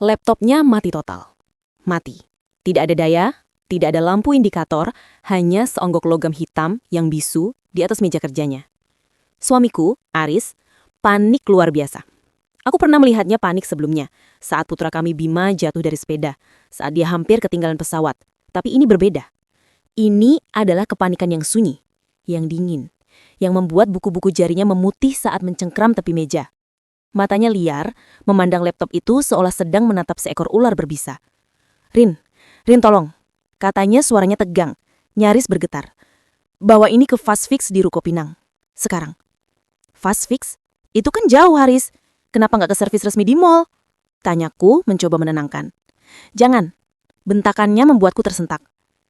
Laptopnya mati total. Mati. Tidak ada daya, tidak ada lampu indikator, hanya seonggok logam hitam yang bisu di atas meja kerjanya. Suamiku, Aris, panik luar biasa. Aku pernah melihatnya panik sebelumnya, saat putra kami Bima jatuh dari sepeda, saat dia hampir ketinggalan pesawat. Tapi ini berbeda. Ini adalah kepanikan yang sunyi, yang dingin, yang membuat buku-buku jarinya memutih saat mencengkram tepi meja. Matanya liar, memandang laptop itu seolah sedang menatap seekor ular berbisa. Rin, tolong. Katanya suaranya tegang, nyaris bergetar. Bawa ini ke Fast Fix di Ruko Pinang. Sekarang. Fast Fix? Itu kan jauh, Haris. Kenapa nggak ke servis resmi di mall? Tanyaku mencoba menenangkan. Jangan. Bentakannya membuatku tersentak.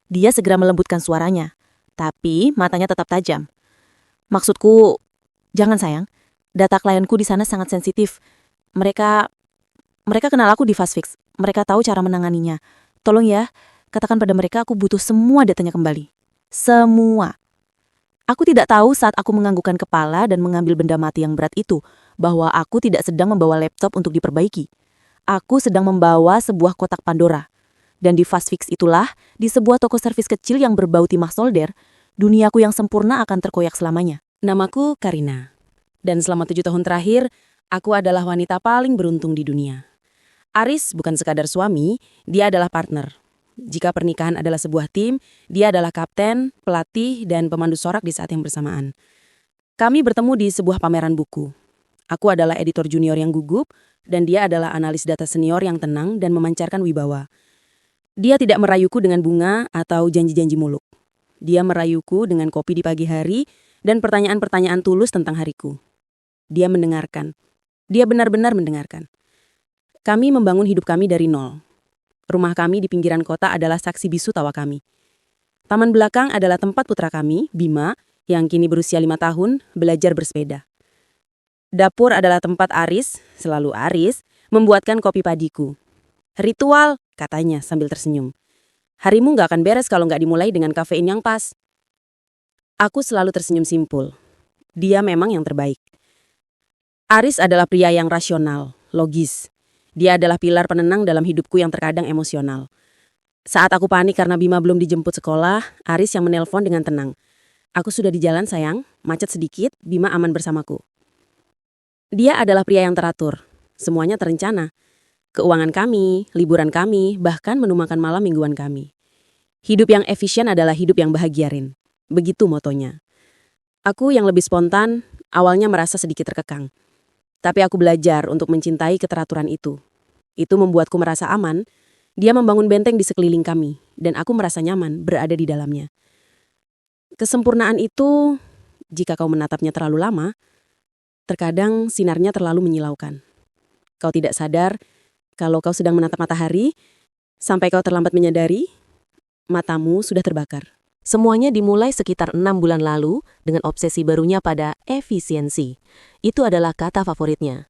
Dia segera melembutkan suaranya. Tapi matanya tetap tajam. Maksudku, jangan sayang. Data klienku di sana sangat sensitif. Mereka kenal aku di Fast Fix. Mereka tahu cara menanganinya. Tolong ya, katakan pada mereka aku butuh semua datanya kembali. Semua. Aku tidak tahu saat aku menganggukkan kepala dan mengambil benda mati yang berat itu, bahwa aku tidak sedang membawa laptop untuk diperbaiki. Aku sedang membawa sebuah kotak Pandora. Dan di Fast Fix itulah, di sebuah toko servis kecil yang berbau timah solder, duniaku yang sempurna akan terkoyak selamanya. Namaku Karina. Dan selama 7 tahun terakhir, aku adalah wanita paling beruntung di dunia. Aris bukan sekadar suami, dia adalah partner. Jika pernikahan adalah sebuah tim, dia adalah kapten, pelatih, dan pemandu sorak di saat yang bersamaan. Kami bertemu di sebuah pameran buku. Aku adalah editor junior yang gugup, dan dia adalah analis data senior yang tenang dan memancarkan wibawa. Dia tidak merayuku dengan bunga atau janji-janji muluk. Dia merayuku dengan kopi di pagi hari dan pertanyaan-pertanyaan tulus tentang hariku. Dia mendengarkan. Dia benar-benar mendengarkan. Kami membangun hidup kami dari nol. Rumah kami di pinggiran kota adalah saksi bisu tawa kami. Taman belakang adalah tempat putra kami, Bima, yang kini berusia 5 tahun, belajar bersepeda. Dapur adalah tempat Aris, selalu Aris, membuatkan kopi padiku. Ritual, katanya sambil tersenyum. Harimu gak akan beres kalau gak dimulai dengan kafein yang pas. Aku selalu tersenyum simpul. Dia memang yang terbaik. Aris adalah pria yang rasional, logis. Dia adalah pilar penenang dalam hidupku yang terkadang emosional. Saat aku panik karena Bima belum dijemput sekolah, Aris yang menelpon dengan tenang. Aku sudah di jalan sayang, macet sedikit, Bima aman bersamaku. Dia adalah pria yang teratur, semuanya terencana. Keuangan kami, liburan kami, bahkan menu makan malam mingguan kami. Hidup yang efisien adalah hidup yang bahagia, Rin. Begitu motonya. Aku yang lebih spontan, awalnya merasa sedikit terkekang. Tapi aku belajar untuk mencintai keteraturan itu. Itu membuatku merasa aman. Dia membangun benteng di sekeliling kami, dan aku merasa nyaman berada di dalamnya. Kesempurnaan itu, jika kau menatapnya terlalu lama, terkadang sinarnya terlalu menyilaukan. Kau tidak sadar, kalau kau sedang menatap matahari, sampai kau terlambat menyadari, matamu sudah terbakar. Semuanya dimulai sekitar 6 bulan lalu dengan obsesi barunya pada efisiensi. Itu adalah kata favoritnya.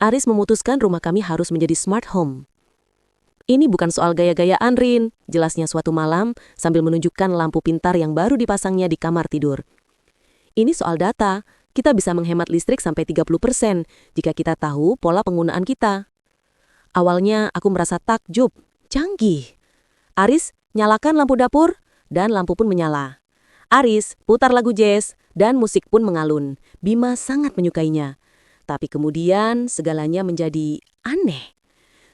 Aris memutuskan rumah kami harus menjadi smart home. Ini bukan soal gaya-gayaan, Rin, jelasnya suatu malam sambil menunjukkan lampu pintar yang baru dipasangnya di kamar tidur. Ini soal data. Kita bisa menghemat listrik sampai 30% jika kita tahu pola penggunaan kita. Awalnya aku merasa takjub, canggih. Aris, nyalakan lampu dapur. Dan lampu pun menyala. Aris putar lagu jazz dan musik pun mengalun. Bima sangat menyukainya. Tapi kemudian segalanya menjadi aneh.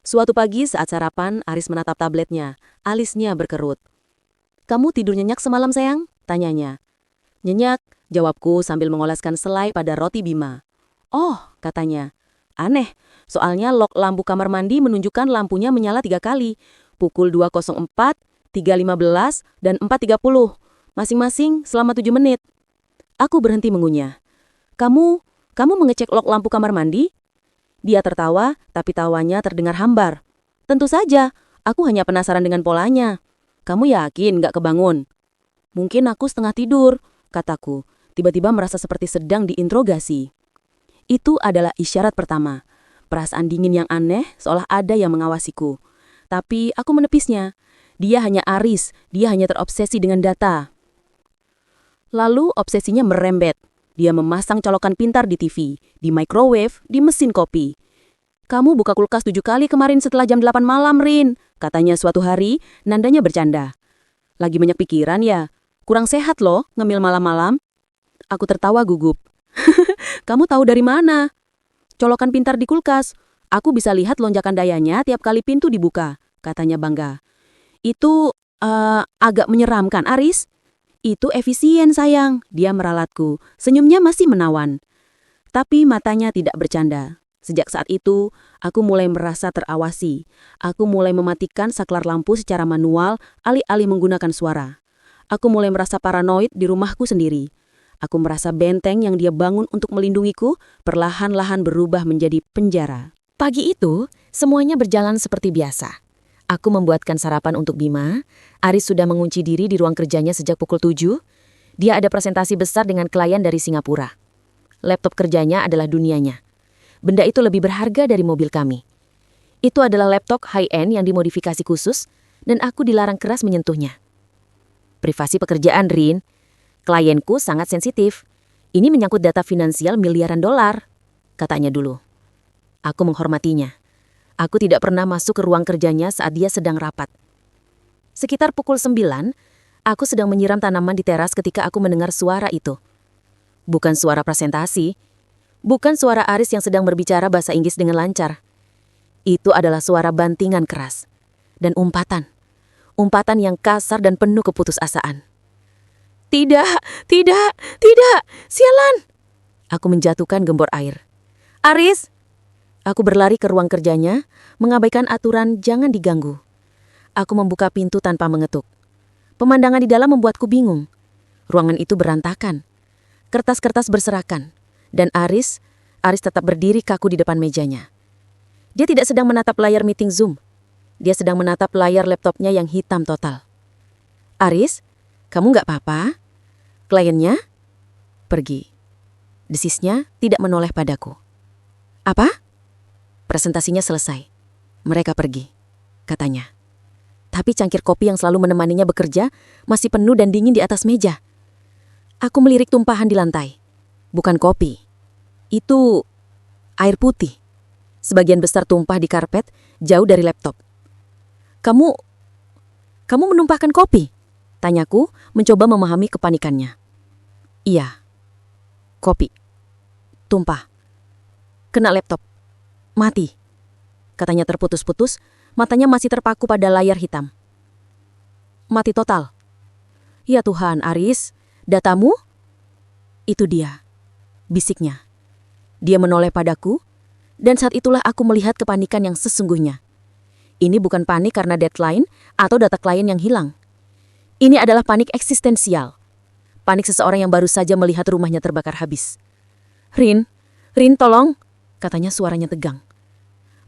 Suatu pagi saat sarapan, Aris menatap tabletnya. Alisnya berkerut. Kamu tidur nyenyak semalam sayang? Tanyanya. Nyenyak, jawabku sambil mengoleskan selai pada roti Bima. Oh, katanya. Aneh, soalnya log lampu kamar mandi menunjukkan lampunya menyala 3 kali. Pukul 2.04, 3.15, dan 4.30, masing-masing selama 7 menit. Aku berhenti mengunyah. Kamu mengecek log lampu kamar mandi? Dia tertawa, tapi tawanya terdengar hambar. Tentu saja, aku hanya penasaran dengan polanya. Kamu yakin gak kebangun? Mungkin aku setengah tidur, kataku. Tiba-tiba merasa seperti sedang diinterogasi. Itu adalah isyarat pertama. Perasaan dingin yang aneh, seolah ada yang mengawasiku. Tapi aku menepisnya. Dia hanya Aris, dia hanya terobsesi dengan data. Lalu obsesinya merembet. Dia memasang colokan pintar di TV, di microwave, di mesin kopi. Kamu buka kulkas 7 kali kemarin setelah jam 8 malam, Rin, katanya suatu hari, nandanya bercanda. Lagi banyak pikiran ya? Kurang sehat loh, ngemil malam-malam. Aku tertawa gugup. Kamu tahu dari mana? Colokan pintar di kulkas. Aku bisa lihat lonjakan dayanya tiap kali pintu dibuka, katanya bangga. Itu agak menyeramkan, Aris. Itu efisien, sayang. Dia meralatku. Senyumnya masih menawan. Tapi matanya tidak bercanda. Sejak saat itu, aku mulai merasa terawasi. Aku mulai mematikan saklar lampu secara manual, alih-alih menggunakan suara. Aku mulai merasa paranoid di rumahku sendiri. Aku merasa benteng yang dia bangun untuk melindungiku perlahan-lahan berubah menjadi penjara. Pagi itu, semuanya berjalan seperti biasa. Aku membuatkan sarapan untuk Bima. Aris sudah mengunci diri di ruang kerjanya sejak pukul 7. Dia ada presentasi besar dengan klien dari Singapura. Laptop kerjanya adalah dunianya. Benda itu lebih berharga dari mobil kami. Itu adalah laptop high-end yang dimodifikasi khusus, dan aku dilarang keras menyentuhnya. Privasi pekerjaan, Rin. Klienku sangat sensitif. Ini menyangkut data finansial miliaran dolar, katanya dulu. Aku menghormatinya. Aku tidak pernah masuk ke ruang kerjanya saat dia sedang rapat. Sekitar pukul 9, aku sedang menyiram tanaman di teras ketika aku mendengar suara itu. Bukan suara presentasi. Bukan suara Aris yang sedang berbicara bahasa Inggris dengan lancar. Itu adalah suara bantingan keras. Dan umpatan. Umpatan yang kasar dan penuh keputusasaan. Tidak, tidak, tidak, sialan. Aku menjatuhkan gembor air. Aris! Aku berlari ke ruang kerjanya, mengabaikan aturan jangan diganggu. Aku membuka pintu tanpa mengetuk. Pemandangan di dalam membuatku bingung. Ruangan itu berantakan. Kertas-kertas berserakan. Dan Aris tetap berdiri kaku di depan mejanya. Dia tidak sedang menatap layar meeting Zoom. Dia sedang menatap layar laptopnya yang hitam total. Aris, kamu nggak apa-apa? Kliennya pergi. Desisnya tidak menoleh padaku. Apa? Presentasinya selesai. Mereka pergi, katanya. Tapi cangkir kopi yang selalu menemaninya bekerja masih penuh dan dingin di atas meja. Aku melirik tumpahan di lantai. Bukan kopi. Itu air putih. Sebagian besar tumpah di karpet, jauh dari laptop. Kamu menumpahkan kopi? Tanyaku, mencoba memahami kepanikannya. Iya. Kopi. Tumpah. Kena laptop. Mati. Katanya terputus-putus, matanya masih terpaku pada layar hitam. Mati total. Ya Tuhan, Aris, datamu? Itu dia. Bisiknya. Dia menoleh padaku, dan saat itulah aku melihat kepanikan yang sesungguhnya. Ini bukan panik karena deadline atau data klien yang hilang. Ini adalah panik eksistensial. Panik seseorang yang baru saja melihat rumahnya terbakar habis. Rin, tolong, katanya suaranya tegang.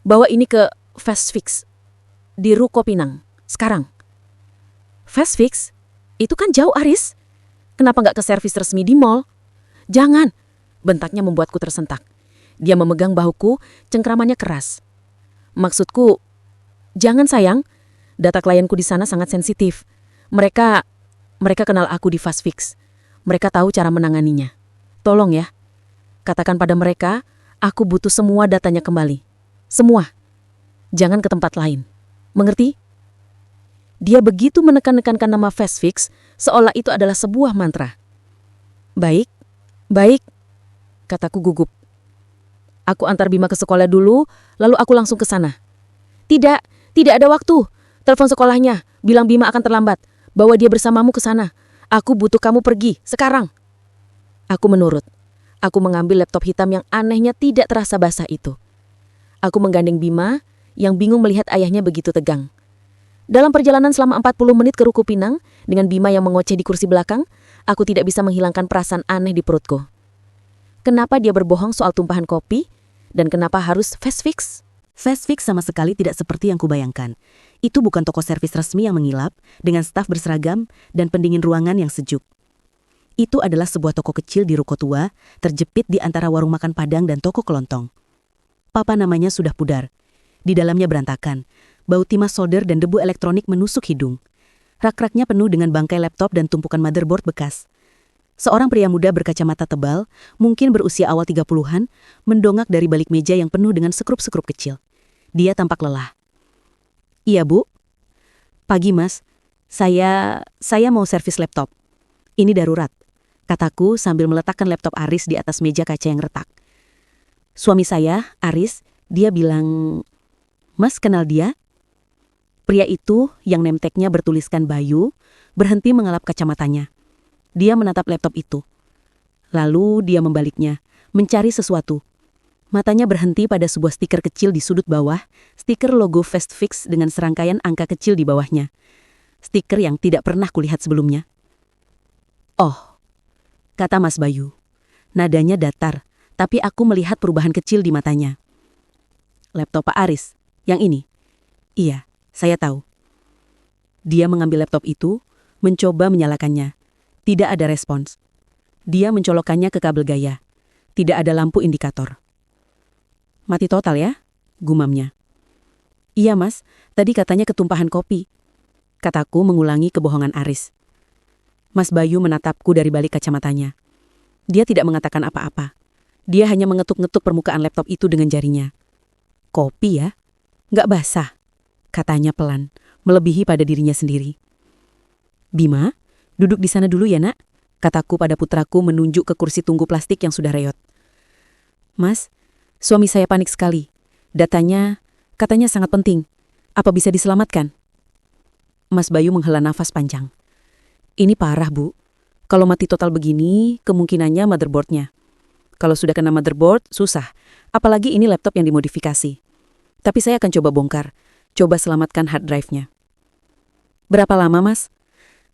Bawa ini ke Fast Fix di Ruko Pinang, sekarang. Fast Fix? Itu kan jauh, Aris. Kenapa nggak ke servis resmi di mall? Jangan, bentaknya membuatku tersentak. Dia memegang bahuku, cengkramannya keras. Maksudku, jangan sayang, data klienku di sana sangat sensitif. Mereka kenal aku di Fast Fix. Mereka tahu cara menanganinya. Tolong ya, katakan pada mereka, aku butuh semua datanya kembali. Semua. Jangan ke tempat lain. Mengerti? Dia begitu menekan-nekankan nama Fast Fix, seolah itu adalah sebuah mantra. Baik, kataku gugup. Aku antar Bima ke sekolah dulu, lalu aku langsung ke sana. Tidak ada waktu. Telepon sekolahnya, bilang Bima akan terlambat. Bawa dia bersamamu ke sana. Aku butuh kamu pergi, sekarang. Aku menurut. Aku mengambil laptop hitam yang anehnya tidak terasa basah itu. Aku menggandeng Bima, yang bingung melihat ayahnya begitu tegang. Dalam perjalanan selama 40 menit ke Ruko Pinang, dengan Bima yang mengoceh di kursi belakang, aku tidak bisa menghilangkan perasaan aneh di perutku. Kenapa dia berbohong soal tumpahan kopi? Dan kenapa harus Fast Fix? Fast Fix sama sekali tidak seperti yang kubayangkan. Itu bukan toko servis resmi yang mengilap, dengan staf berseragam dan pendingin ruangan yang sejuk. Itu adalah sebuah toko kecil di ruko tua, terjepit di antara warung makan Padang dan toko kelontong. Papa namanya sudah pudar. Di dalamnya berantakan. Bau timah solder dan debu elektronik menusuk hidung. Rak-raknya penuh dengan bangkai laptop dan tumpukan motherboard bekas. Seorang pria muda berkacamata tebal, mungkin berusia awal 30-an, mendongak dari balik meja yang penuh dengan sekrup-sekrup kecil. Dia tampak lelah. "Iya, Bu." "Pagi, Mas. Saya mau servis laptop. Ini darurat," kataku sambil meletakkan laptop Aris di atas meja kaca yang retak. "Suami saya, Aris, dia bilang..." "Mas kenal dia?" Pria itu, yang nemteknya bertuliskan Bayu, berhenti mengelap kacamatanya. Dia menatap laptop itu. Lalu dia membaliknya, mencari sesuatu. Matanya berhenti pada sebuah stiker kecil di sudut bawah, stiker logo Fast Fix dengan serangkaian angka kecil di bawahnya. Stiker yang tidak pernah kulihat sebelumnya. "Oh," kata Mas Bayu. Nadanya datar, tapi aku melihat perubahan kecil di matanya. "Laptop Pak Aris, yang ini?" "Iya, saya tahu." Dia mengambil laptop itu, mencoba menyalakannya. Tidak ada respons. Dia mencolokkannya ke kabel gaya. Tidak ada lampu indikator. "Mati total ya?" gumamnya. "Iya, Mas. Tadi katanya ketumpahan kopi," kataku mengulangi kebohongan Aris. Mas Bayu menatapku dari balik kacamatanya. Dia tidak mengatakan apa-apa. Dia hanya mengetuk-ngetuk permukaan laptop itu dengan jarinya. "Kopi ya? Nggak basah," katanya pelan, melebihi pada dirinya sendiri. "Bima, duduk di sana dulu ya, Nak," kataku pada putraku menunjuk ke kursi tunggu plastik yang sudah reot. "Mas, suami saya panik sekali. Katanya sangat penting. Apa bisa diselamatkan?" Mas Bayu menghela nafas panjang. "Ini parah, Bu. Kalau mati total begini, kemungkinannya motherboardnya. Kalau sudah kena motherboard, susah. Apalagi ini laptop yang dimodifikasi. Tapi saya akan coba bongkar. Coba selamatkan hard drive-nya." "Berapa lama, Mas?"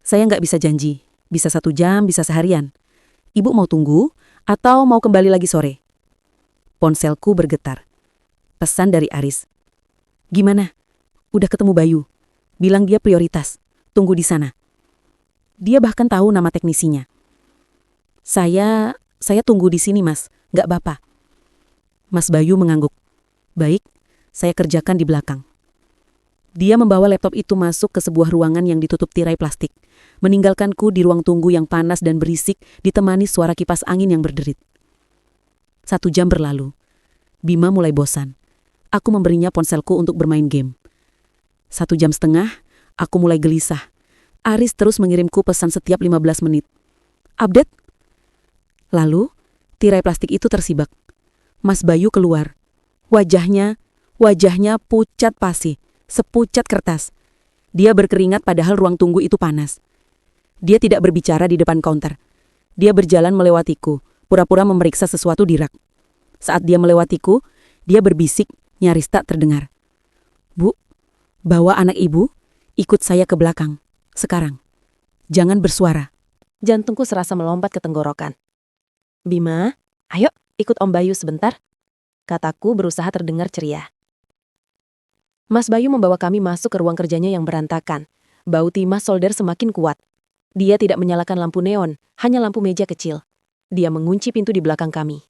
"Saya nggak bisa janji. Bisa 1 jam, bisa seharian. Ibu mau tunggu atau mau kembali lagi sore?" Ponselku bergetar. Pesan dari Aris. "Gimana? Udah ketemu Bayu? Bilang dia prioritas. Tunggu di sana." Dia bahkan tahu nama teknisinya. Saya tunggu di sini, Mas. Nggak Bapak." Mas Bayu mengangguk. "Baik, saya kerjakan di belakang." Dia membawa laptop itu masuk ke sebuah ruangan yang ditutup tirai plastik, meninggalkanku di ruang tunggu yang panas dan berisik ditemani suara kipas angin yang berderit. 1 jam berlalu. Bima mulai bosan. Aku memberinya ponselku untuk bermain game. 1,5 jam, aku mulai gelisah. Aris terus mengirimku pesan setiap 15 menit. "Update?" Lalu, tirai plastik itu tersibak. Mas Bayu keluar. Wajahnya pucat pasi, sepucat kertas. Dia berkeringat padahal ruang tunggu itu panas. Dia tidak berbicara di depan counter. Dia berjalan melewatiku, pura-pura memeriksa sesuatu di rak. Saat dia melewatiku, dia berbisik, nyaris tak terdengar. "Bu, bawa anak ibu, ikut saya ke belakang. Sekarang. Jangan bersuara." Jantungku serasa melompat ke tenggorokan. "Bima, ayo ikut Om Bayu sebentar," kataku berusaha terdengar ceria. Mas Bayu membawa kami masuk ke ruang kerjanya yang berantakan. Bau timah solder semakin kuat. Dia tidak menyalakan lampu neon, hanya lampu meja kecil. Dia mengunci pintu di belakang kami.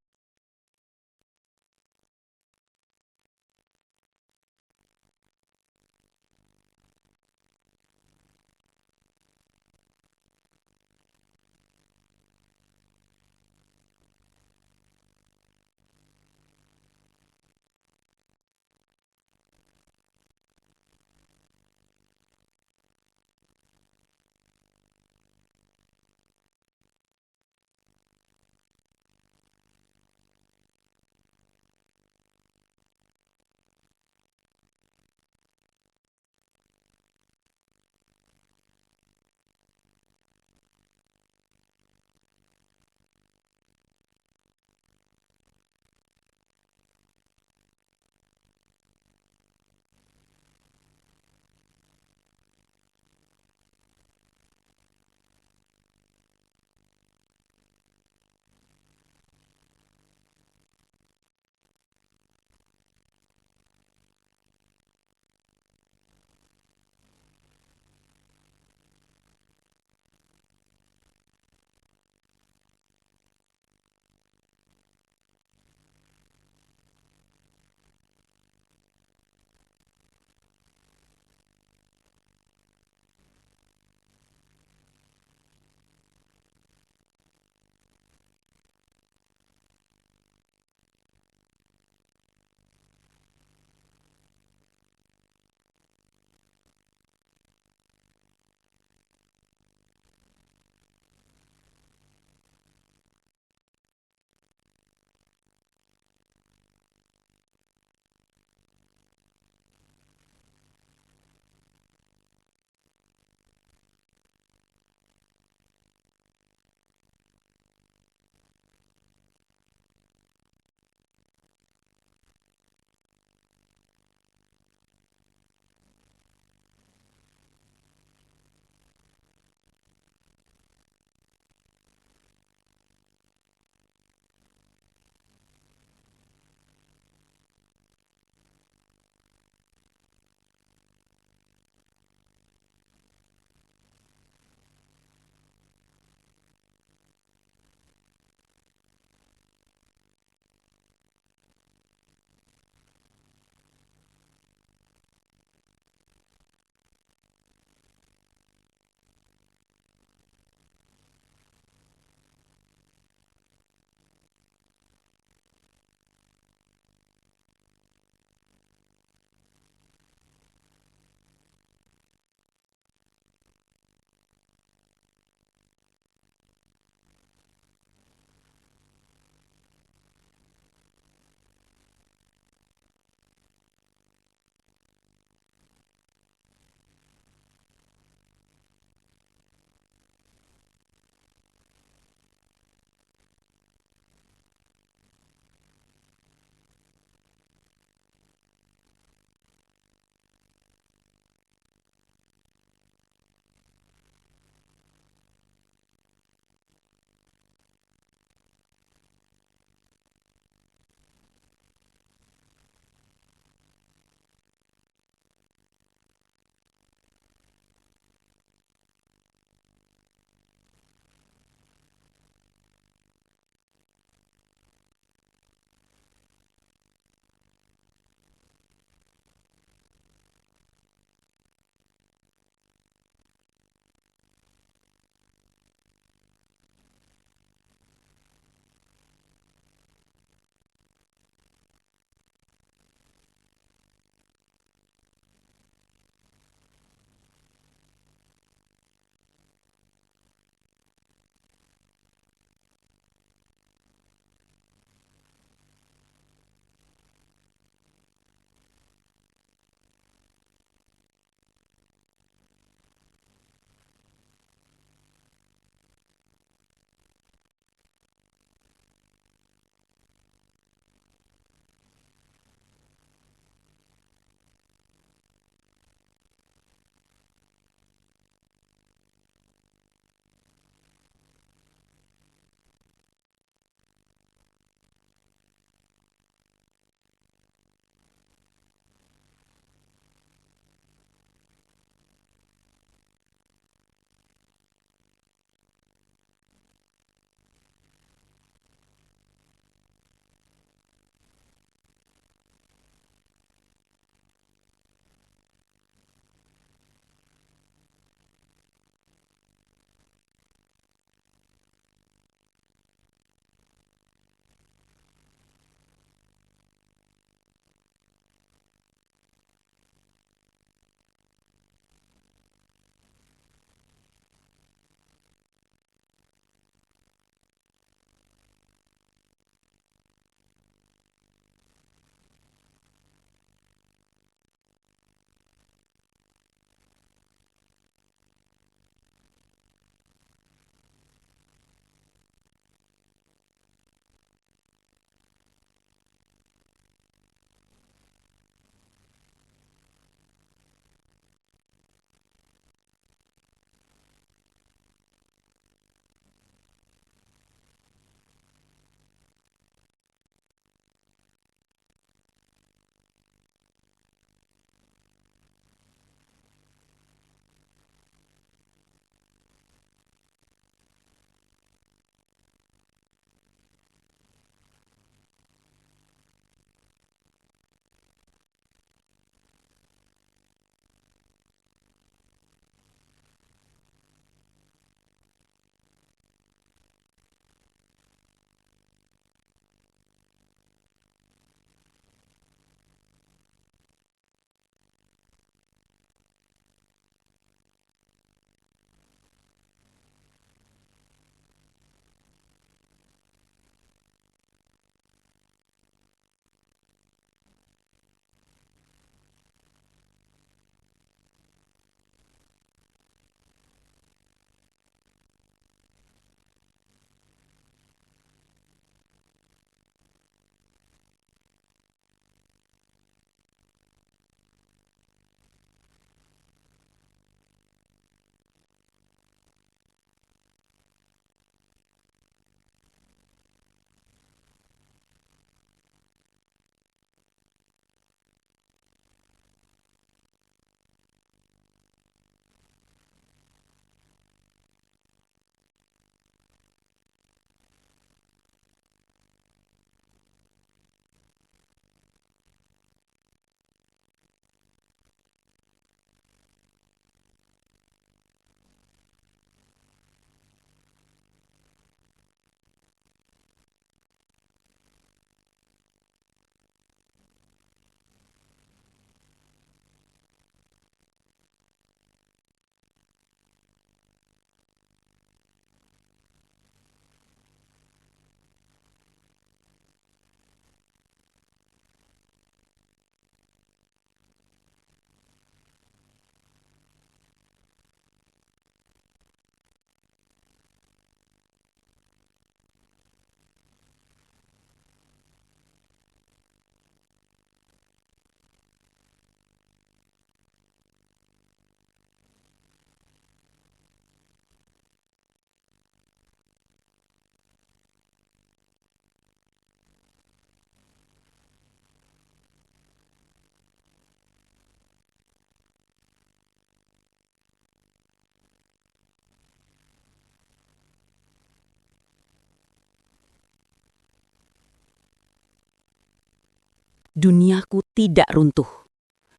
Duniaku tidak runtuh.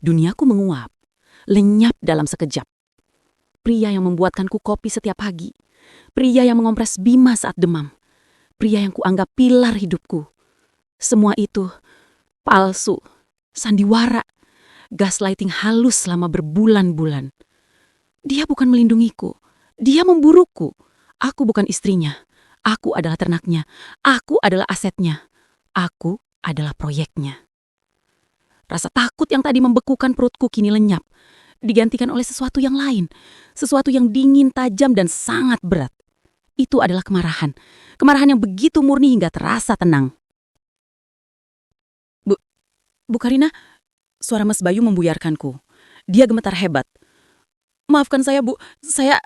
Duniaku menguap, lenyap dalam sekejap. Pria yang membuatkanku kopi setiap pagi. Pria yang mengompres Bima saat demam. Pria yang kuanggap pilar hidupku. Semua itu palsu, sandiwara, gaslighting halus selama berbulan-bulan. Dia bukan melindungiku. Dia memburuku. Aku bukan istrinya. Aku adalah ternaknya. Aku adalah asetnya. Aku adalah proyeknya. Rasa takut yang tadi membekukan perutku kini lenyap. Digantikan oleh sesuatu yang lain. Sesuatu yang dingin, tajam, dan sangat berat. Itu adalah kemarahan. Kemarahan yang begitu murni hingga terasa tenang. Bu Karina, suara Mas Bayu membuyarkanku. Dia gemetar hebat. Maafkan saya, Bu. Saya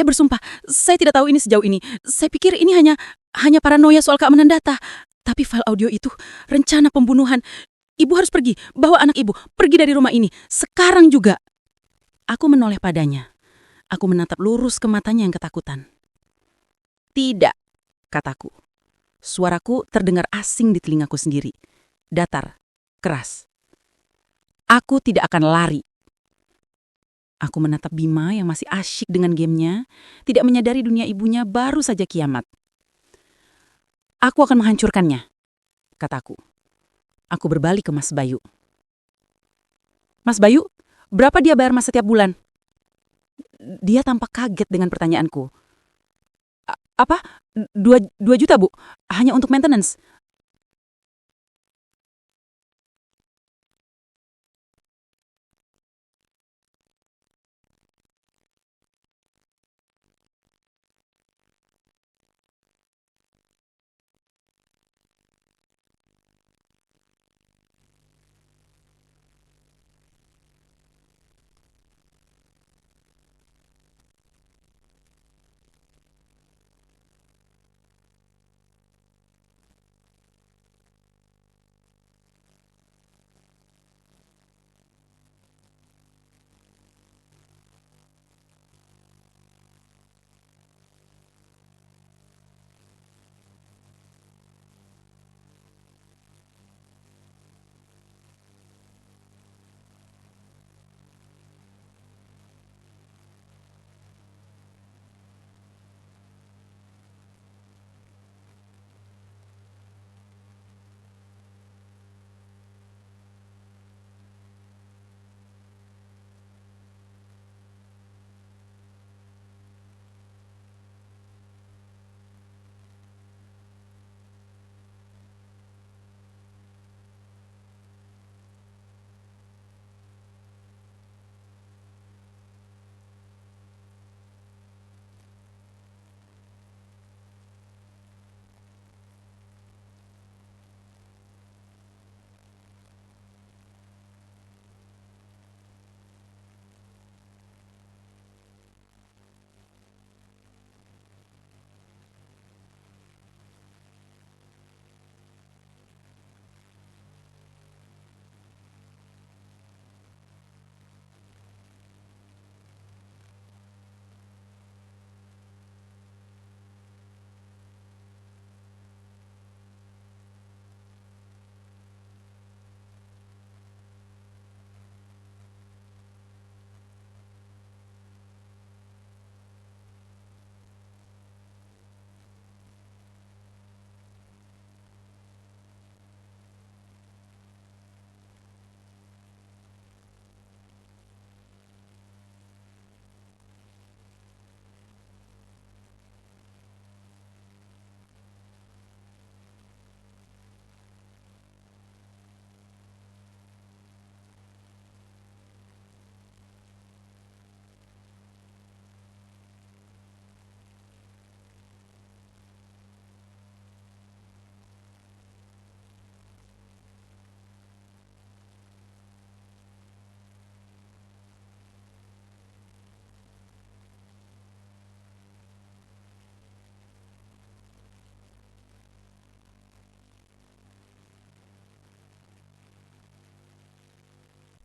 bersumpah, saya tidak tahu ini sejauh ini. Saya pikir ini hanya paranoia soal keamanan data. Tapi file audio itu rencana pembunuhan. Ibu harus pergi, bawa anak ibu, pergi dari rumah ini, sekarang juga. Aku menoleh padanya. Aku menatap lurus ke matanya yang ketakutan. Tidak, kataku. Suaraku terdengar asing di telingaku sendiri. Datar, keras. Aku tidak akan lari. Aku menatap Bima yang masih asyik dengan gamenya, tidak menyadari dunia ibunya baru saja kiamat. Aku akan menghancurkannya, kataku. Aku berbalik ke Mas Bayu. Mas Bayu, berapa dia bayar Mas setiap bulan? Dia tampak kaget dengan pertanyaanku. Apa? 2 juta, Bu? Hanya untuk maintenance?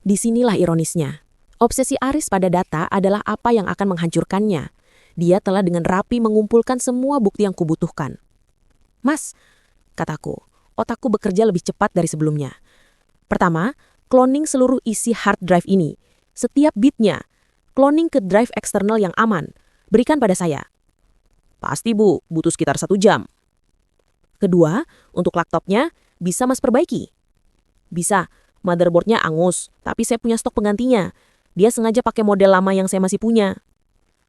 Disinilah ironisnya. Obsesi Aris pada data adalah apa yang akan menghancurkannya. Dia telah dengan rapi mengumpulkan semua bukti yang kubutuhkan. Mas, kataku, otakku bekerja lebih cepat dari sebelumnya. Pertama, cloning seluruh isi hard drive ini. Setiap bitnya. Cloning ke drive eksternal yang aman. Berikan pada saya. Pasti, Bu. Butuh sekitar 1 jam. Kedua, untuk laptopnya, bisa Mas perbaiki? Bisa. Motherboardnya angus, tapi saya punya stok penggantinya. Dia sengaja pakai model lama yang saya masih punya.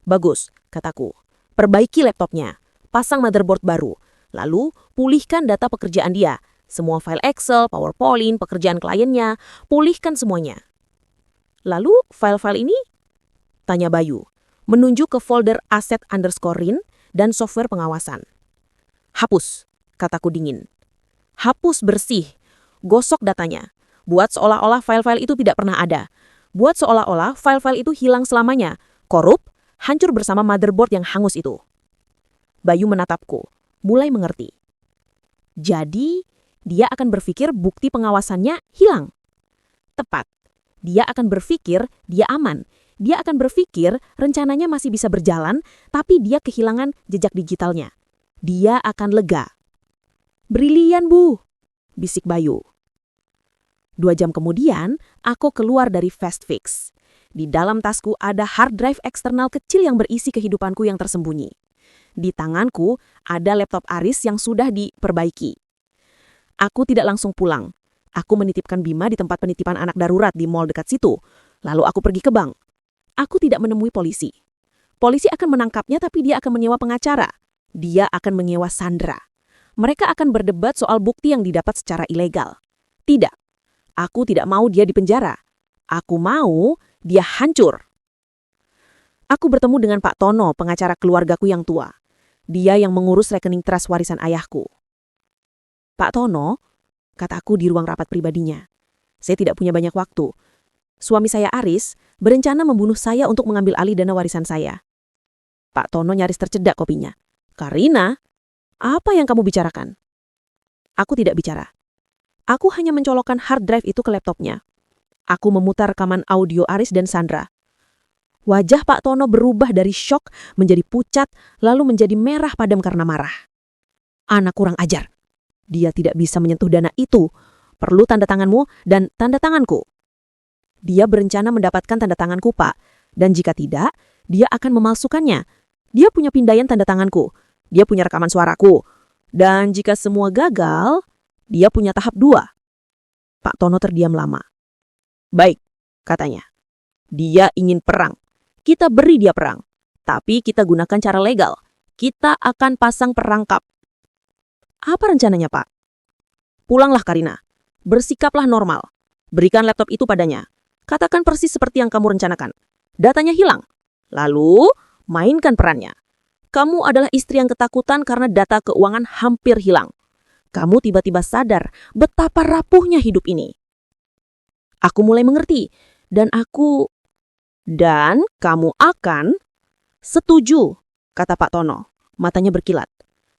Bagus, kataku. Perbaiki laptopnya. Pasang motherboard baru. Lalu, pulihkan data pekerjaan dia. Semua file Excel, PowerPoint, pekerjaan kliennya. Pulihkan semuanya. Lalu, file-file ini? Tanya Bayu. Menunjuk ke folder aset_rin dan software pengawasan. Hapus, kataku dingin. Hapus bersih. Gosok datanya. Buat seolah-olah file-file itu tidak pernah ada. Buat seolah-olah file-file itu hilang selamanya. Korup, hancur bersama motherboard yang hangus itu. Bayu menatapku, mulai mengerti. Jadi, dia akan berpikir bukti pengawasannya hilang. Tepat. Dia akan berpikir dia aman. Dia akan berpikir rencananya masih bisa berjalan, tapi dia kehilangan jejak digitalnya. Dia akan lega. Brilian, Bu, bisik Bayu. 2 jam kemudian, aku keluar dari Fast Fix. Di dalam tasku ada hard drive eksternal kecil yang berisi kehidupanku yang tersembunyi. Di tanganku ada laptop Aris yang sudah diperbaiki. Aku tidak langsung pulang. Aku menitipkan Bima di tempat penitipan anak darurat di mall dekat situ. Lalu aku pergi ke bank. Aku tidak menemui polisi. Polisi akan menangkapnya tapi dia akan menyewa pengacara. Dia akan menyewa Sandra. Mereka akan berdebat soal bukti yang didapat secara ilegal. Tidak. Aku tidak mau dia dipenjara. Aku mau dia hancur. Aku bertemu dengan Pak Tono, pengacara keluargaku yang tua. Dia yang mengurus rekening trust warisan ayahku. Pak Tono, kataku di ruang rapat pribadinya. Saya tidak punya banyak waktu. Suami saya Aris berencana membunuh saya untuk mengambil alih dana warisan saya. Pak Tono nyaris tercedak kopinya. Karina, apa yang kamu bicarakan? Aku tidak bicara. Aku hanya mencolokkan hard drive itu ke laptopnya. Aku memutar rekaman audio Aris dan Sandra. Wajah Pak Tono berubah dari syok menjadi pucat, lalu menjadi merah padam karena marah. Anak kurang ajar. Dia tidak bisa menyentuh dana itu. Perlu tanda tanganmu dan tanda tanganku. Dia berencana mendapatkan tanda tanganku, Pak. Dan jika tidak, dia akan memalsukannya. Dia punya pindaian tanda tanganku. Dia punya rekaman suaraku. Dan jika semua gagal, dia punya tahap 2. Pak Tono terdiam lama. Baik, katanya. Dia ingin perang. Kita beri dia perang. Tapi kita gunakan cara legal. Kita akan pasang perangkap. Apa rencananya, Pak? Pulanglah, Karina. Bersikaplah normal. Berikan laptop itu padanya. Katakan persis seperti yang kamu rencanakan. Datanya hilang. Lalu, mainkan perannya. Kamu adalah istri yang ketakutan karena data keuangan hampir hilang. Kamu tiba-tiba sadar betapa rapuhnya hidup ini. Aku mulai mengerti. Dan kamu akan setuju, kata Pak Tono. Matanya berkilat.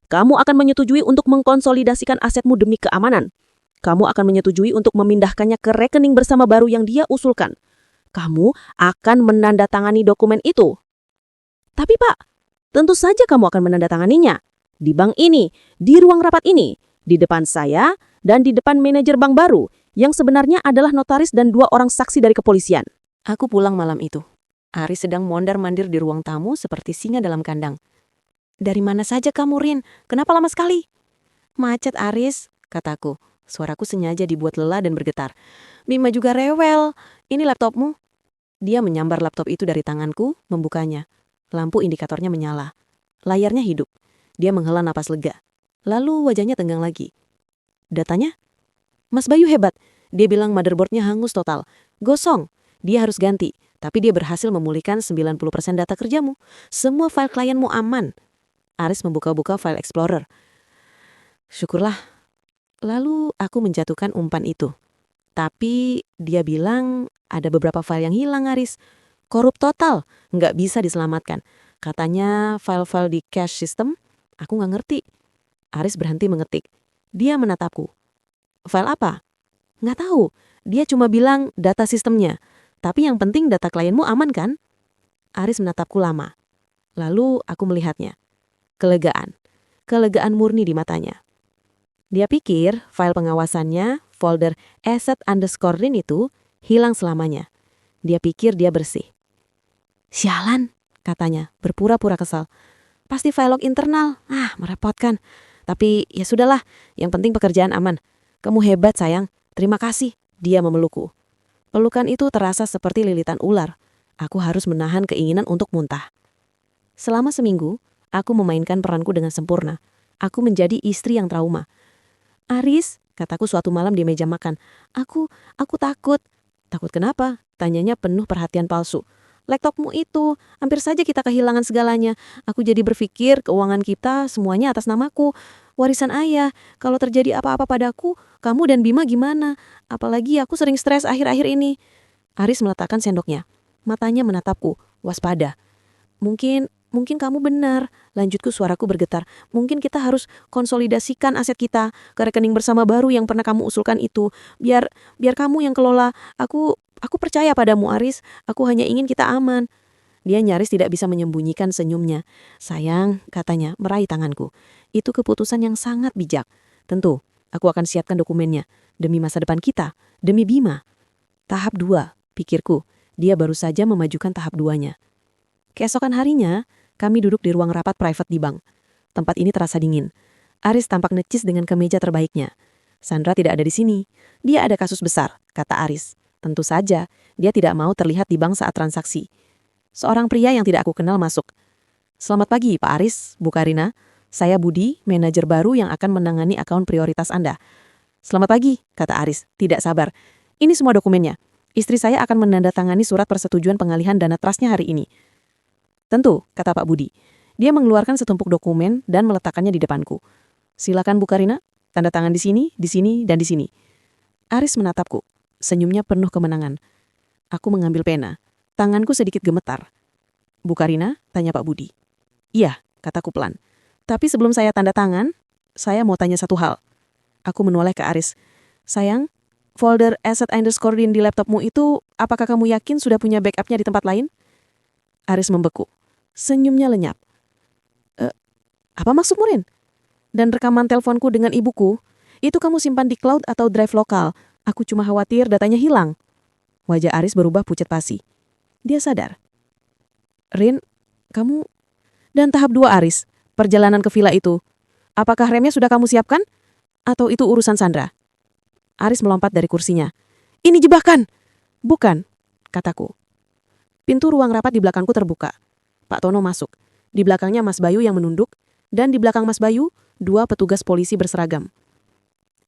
Kamu akan menyetujui untuk mengkonsolidasikan asetmu demi keamanan. Kamu akan menyetujui untuk memindahkannya ke rekening bersama baru yang dia usulkan. Kamu akan menandatangani dokumen itu. Tapi Pak, tentu saja kamu akan menandatanganinya. Di bank ini, di ruang rapat ini, di depan saya, dan di depan manajer bank baru, yang sebenarnya adalah notaris dan 2 orang saksi dari kepolisian. Aku pulang malam itu. Aris sedang mondar-mandir di ruang tamu seperti singa dalam kandang. Dari mana saja kamu, Rin? Kenapa lama sekali? Macet, Aris, kataku. Suaraku sengaja dibuat lelah dan bergetar. Bima juga rewel. Ini laptopmu? Dia menyambar laptop itu dari tanganku, membukanya. Lampu indikatornya menyala. Layarnya hidup. Dia menghela napas lega. Lalu wajahnya tenggang lagi. Datanya? Mas Bayu hebat. Dia bilang motherboardnya hangus total. Gosong. Dia harus ganti. Tapi dia berhasil memulihkan 90% data kerjamu. Semua file klienmu aman. Aris membuka-buka file Explorer. Syukurlah. Lalu aku menjatuhkan umpan itu. Tapi dia bilang ada beberapa file yang hilang, Aris. Korup total. Nggak bisa diselamatkan. Katanya file-file di cache system. Aku nggak ngerti. Aris berhenti mengetik. Dia menatapku. File apa? Nggak tahu. Dia cuma bilang data sistemnya. Tapi yang penting data klienmu aman kan? Aris menatapku lama. Lalu aku melihatnya. Kelegaan. Kelegaan murni di matanya. Dia pikir file pengawasannya, folder asset_rin itu hilang selamanya. Dia pikir dia bersih. Sialan, katanya, berpura-pura kesal. Pasti file log internal. Merepotkan. Tapi ya sudahlah, yang penting pekerjaan aman. Kamu hebat sayang, terima kasih. Dia memelukku. Pelukan itu terasa seperti lilitan ular. Aku harus menahan keinginan untuk muntah. Selama seminggu, aku memainkan peranku dengan sempurna. Aku menjadi istri yang trauma. Aris, kataku suatu malam di meja makan. Aku takut. Takut kenapa? Tanyanya penuh perhatian palsu. Laptopmu itu, hampir saja kita kehilangan segalanya. Aku jadi berpikir keuangan kita semuanya atas namaku. Warisan ayah, kalau terjadi apa-apa padaku, kamu dan Bima gimana? Apalagi aku sering stres akhir-akhir ini. Aris meletakkan sendoknya. Matanya menatapku, waspada. Mungkin kamu benar, lanjutku, suaraku bergetar. Mungkin kita harus konsolidasikan aset kita ke rekening bersama baru yang pernah kamu usulkan itu. Biar kamu yang kelola. Aku percaya padamu, Aris. Aku hanya ingin kita aman. Dia nyaris tidak bisa menyembunyikan senyumnya. Sayang, katanya, meraih tanganku. Itu keputusan yang sangat bijak. Tentu, aku akan siapkan dokumennya. Demi masa depan kita. Demi Bima. Tahap 2, pikirku. Dia baru saja memajukan tahap 2-nya. Keesokan harinya, kami duduk di ruang rapat private di bank. Tempat ini terasa dingin. Aris tampak necis dengan kemeja terbaiknya. Sandra tidak ada di sini. Dia ada kasus besar, kata Aris. Tentu saja, dia tidak mau terlihat di bank saat transaksi. Seorang pria yang tidak aku kenal masuk. Selamat pagi, Pak Aris, Bu Karina. Saya Budi, manajer baru yang akan menangani akun prioritas Anda. Selamat pagi, kata Aris, tidak sabar. Ini semua dokumennya. Istri saya akan menandatangani surat persetujuan pengalihan dana trustnya hari ini. Tentu, kata Pak Budi. Dia mengeluarkan setumpuk dokumen dan meletakkannya di depanku. Silakan Bu Karina, tanda tangan di sini, dan di sini. Aris menatapku. Senyumnya penuh kemenangan. Aku mengambil pena. Tanganku sedikit gemetar. Bu Karina, tanya Pak Budi. Iya, kataku pelan. Tapi sebelum saya tanda tangan, saya mau tanya satu hal. Aku menoleh ke Aris. Sayang, folder asset_rin di laptopmu itu, apakah kamu yakin sudah punya backupnya di tempat lain? Aris membeku. Senyumnya lenyap. Apa maksudmu, Rin? Dan rekaman teleponku dengan ibuku, itu kamu simpan di cloud atau drive lokal. Aku cuma khawatir datanya hilang. Wajah Aris berubah pucat pasi. Dia sadar. Rin, kamu... Dan tahap 2, Aris, perjalanan ke villa itu. Apakah remnya sudah kamu siapkan? Atau itu urusan Sandra? Aris melompat dari kursinya. Ini jebakan! Bukan, kataku. Pintu ruang rapat di belakangku terbuka. Pak Tono masuk. Di belakangnya Mas Bayu yang menunduk. Dan di belakang Mas Bayu, 2 petugas polisi berseragam.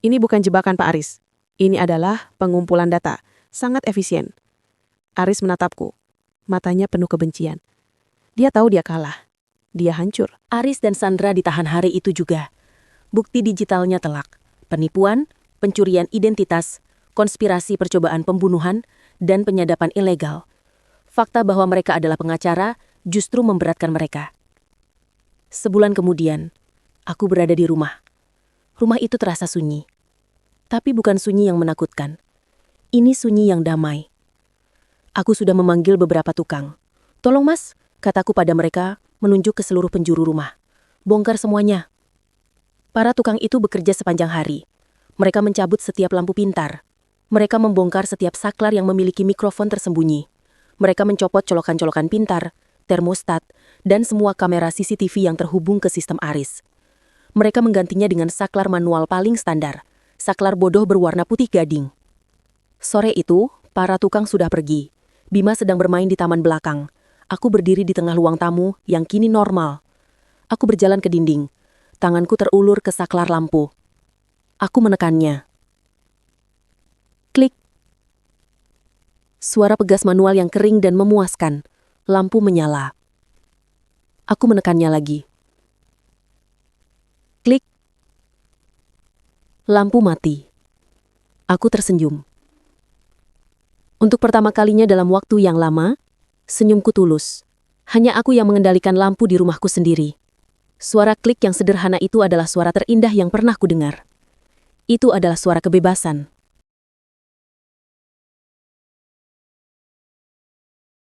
Ini bukan jebakan, Pak Aris. Ini adalah pengumpulan data. Sangat efisien. Aris menatapku. Matanya penuh kebencian. Dia tahu dia kalah. Dia hancur. Aris dan Sandra ditahan hari itu juga. Bukti digitalnya telak. Penipuan, pencurian identitas, konspirasi percobaan pembunuhan, dan penyadapan ilegal. Fakta bahwa mereka adalah pengacara justru memberatkan mereka. Sebulan kemudian, aku berada di rumah. Rumah itu terasa sunyi. Tapi bukan sunyi yang menakutkan. Ini sunyi yang damai. Aku sudah memanggil beberapa tukang. Tolong mas, kataku pada mereka, menunjuk ke seluruh penjuru rumah. Bongkar semuanya. Para tukang itu bekerja sepanjang hari. Mereka mencabut setiap lampu pintar. Mereka membongkar setiap saklar yang memiliki mikrofon tersembunyi. Mereka mencopot colokan-colokan pintar, termostat, dan semua kamera CCTV yang terhubung ke sistem Aris. Mereka menggantinya dengan saklar manual paling standar, saklar bodoh berwarna putih gading. Sore itu, para tukang sudah pergi. Bima sedang bermain di taman belakang. Aku berdiri di tengah ruang tamu yang kini normal. Aku berjalan ke dinding. Tanganku terulur ke saklar lampu. Aku menekannya. Klik. Suara pegas manual yang kering dan memuaskan. Lampu menyala. Aku menekannya lagi. Klik. Lampu mati. Aku tersenyum. Untuk pertama kalinya dalam waktu yang lama, senyumku tulus. Hanya aku yang mengendalikan lampu di rumahku sendiri. Suara klik yang sederhana itu adalah suara terindah yang pernah kudengar. Itu adalah suara kebebasan.